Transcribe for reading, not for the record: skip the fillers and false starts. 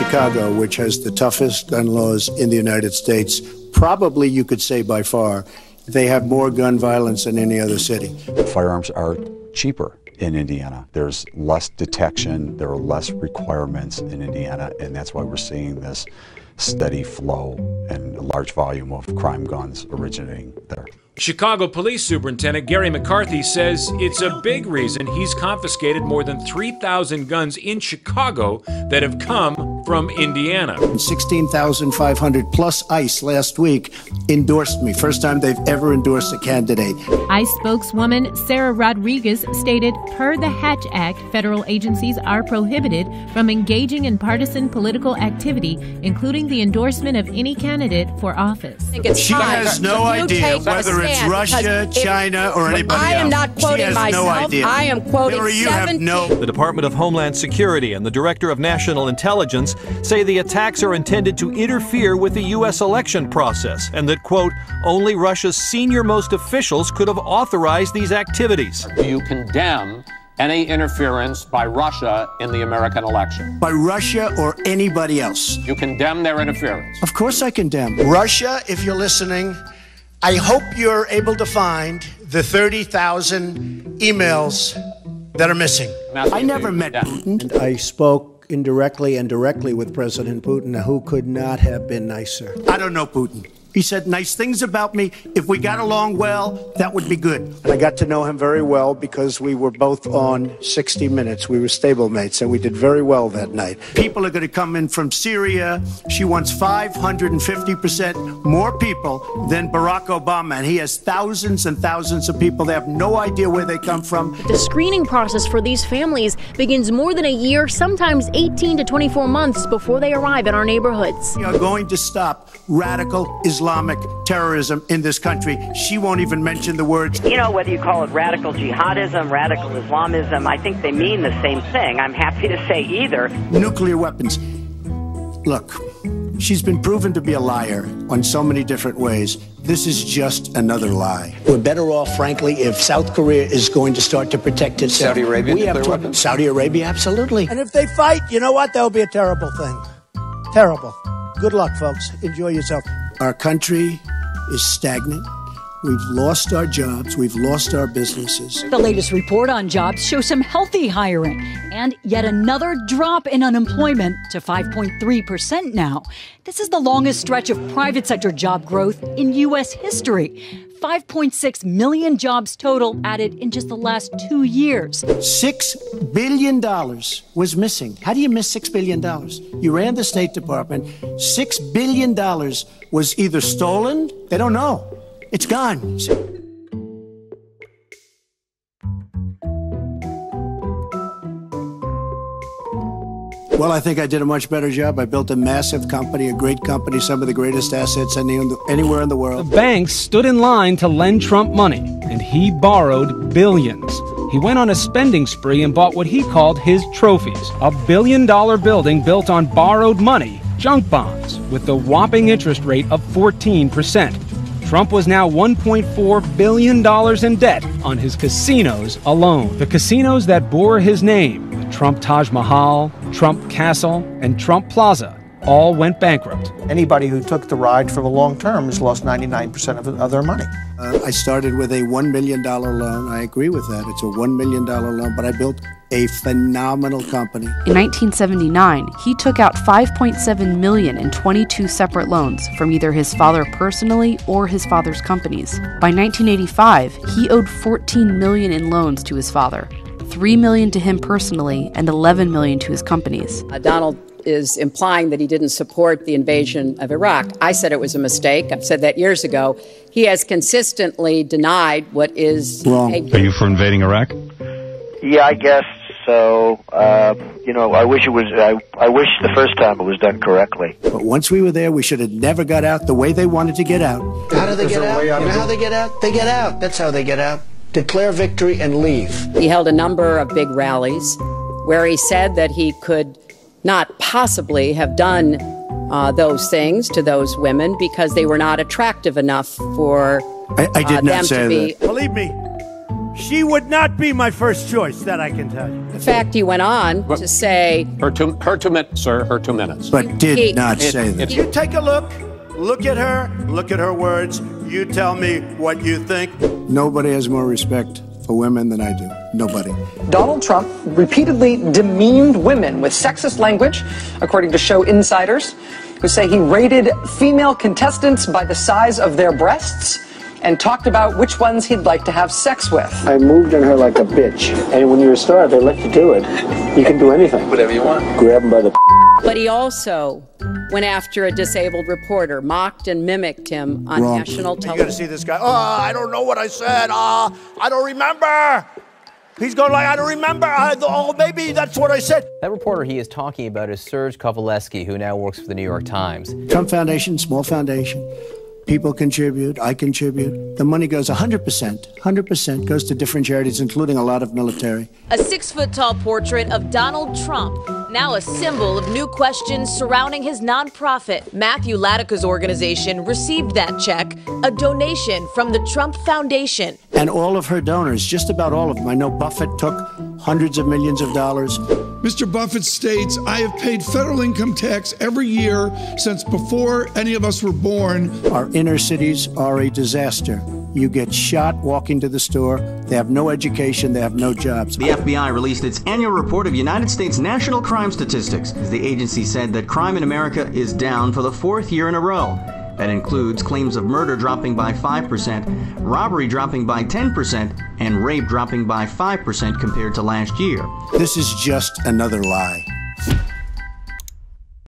Chicago, which has the toughest gun laws in the United States, probably you could say by far, they have more gun violence than any other city. Firearms are cheaper in Indiana. There's less detection, there are less requirements in Indiana, and that's why we're seeing this steady flow and a large volume of crime guns originating there. Chicago Police Superintendent Gary McCarthy says it's a big reason he's confiscated more than 3,000 guns in Chicago that have come from Indiana. 16,500 plus ICE last week endorsed me. First time they've ever endorsed a candidate. ICE spokeswoman Sarah Rodriguez stated, per the Hatch Act, federal agencies are prohibited from engaging in partisan political activity, including the endorsement of any candidate for office. She has no idea whether it's Russia, China, or anybody else. I am not quoting myself. No idea. I am quoting The Department of Homeland Security and the Director of National Intelligence say the attacks are intended to interfere with the U.S. election process and that, quote, only Russia's senior-most officials could have authorized these activities. Do you condemn any interference by Russia in the American election? By Russia or anybody else. You condemn their interference? Of course I condemn. Russia, if you're listening, I hope you're able to find the 30,000 emails that are missing. I never met Putin. And I spoke indirectly and directly with President Putin, who could not have been nicer. I don't know Putin. He said nice things about me. If we got along well, that would be good. And I got to know him very well because we were both on 60 Minutes. We were stablemates, and we did very well that night. People are going to come in from Syria. She wants 550% more people than Barack Obama, and he has thousands and thousands of people. They have no idea where they come from. The screening process for these families begins more than a year, sometimes 18 to 24 months before they arrive in our neighborhoods. We are going to stop radical Islamic terrorism in this country. She won't even mention the words. You know, whether you call it radical jihadism, radical Islamism, I think they mean the same thing. I'm happy to say either. Nuclear weapons. Look, she's been proven to be a liar on so many different ways. This is just another lie. We're better off, frankly, if South Korea is going to start to protect itself. Saudi Arabia, we have nuclear weapons? Saudi Arabia, absolutely. And if they fight, you know what? That'll be a terrible thing. Terrible. Good luck, folks. Enjoy yourself. Our country is stagnant. We've lost our jobs. We've lost our businesses. The latest report on jobs shows some healthy hiring and yet another drop in unemployment to 5.3% now. This is the longest stretch of private sector job growth in U.S. history. 5.6 million jobs total added in just the last 2 years. $6 billion was missing. How do you miss $6 billion? You ran the State Department. $6 billion was either stolen, they don't know. It's gone. Well, I think I did a much better job. I built a massive company, a great company, some of the greatest assets anywhere in the world. The banks stood in line to lend Trump money, and he borrowed billions. He went on a spending spree and bought what he called his trophies, a $1 billion building built on borrowed money, junk bonds, with the whopping interest rate of 14%. Trump was now $1.4 billion in debt on his casinos alone. The casinos that bore his name, the Trump Taj Mahal, Trump Castle, and Trump Plaza, all went bankrupt. Anybody who took the ride for the long term has lost 99% of their money. I started with a $1 million loan. I agree with that. It's a $1 million loan, but I built a phenomenal company. In 1979, he took out $5.7 million in 22 separate loans from either his father personally or his father's companies. By 1985, he owed $14 million in loans to his father, $3 million to him personally, and $11 million to his companies. Donald is implying that he didn't support the invasion of Iraq. I said it was a mistake. I've said that years ago. He has consistently denied what is wrong. Are you for invading Iraq? Yeah, I guess so. I wish it was. I wish the first time it was done correctly. But once we were there, we should have never got out the way they wanted to get out. How do they get out? You know how they get out? They get out. That's how they get out. Declare victory and leave. He held a number of big rallies where he said that he could not possibly have done those things to those women because they were not attractive enough for I did not them say to be. that. Believe me, She would not be my first choice, that I can tell you. In fact, he went on to say... Her 2 minutes, sir, her 2 minutes. But did not say that. You take a look at her words. You tell me what you think. Nobody has more respect for women than I do. Nobody. Donald Trump repeatedly demeaned women with sexist language, according to show insiders, who say he rated female contestants by the size of their breasts and talked about which ones he'd like to have sex with. I moved on her like a bitch. And when you're a star, they let you do it. You can do anything. Whatever you want. Grab them by the... But he also went after a disabled reporter, mocked and mimicked him on national television. You gotta see this guy. Oh, I don't know what I said. I don't remember. He's going like, I don't remember. Maybe that's what I said. That reporter he is talking about is Serge Kovaleski, who now works for the New York Times. Trump Foundation, small foundation. People contribute, I contribute. The money goes 100% goes to different charities, including a lot of military. A 6-foot-tall portrait of Donald Trump, now a symbol of new questions surrounding his nonprofit. Matthew Latica's organization received that check, a donation from the Trump Foundation. And all of her donors, just about all of them. I know Buffett took hundreds of millions of dollars. Mr. Buffett states, I have paid federal income tax every year since before any of us were born. Our inner cities are a disaster. You get shot walking to the store. They have no education. They have no jobs. The FBI released its annual report of United States national crime statistics. The agency said that crime in America is down for the 4th year in a row. That includes claims of murder dropping by 5%, robbery dropping by 10%, and rape dropping by 5% compared to last year. This is just another lie.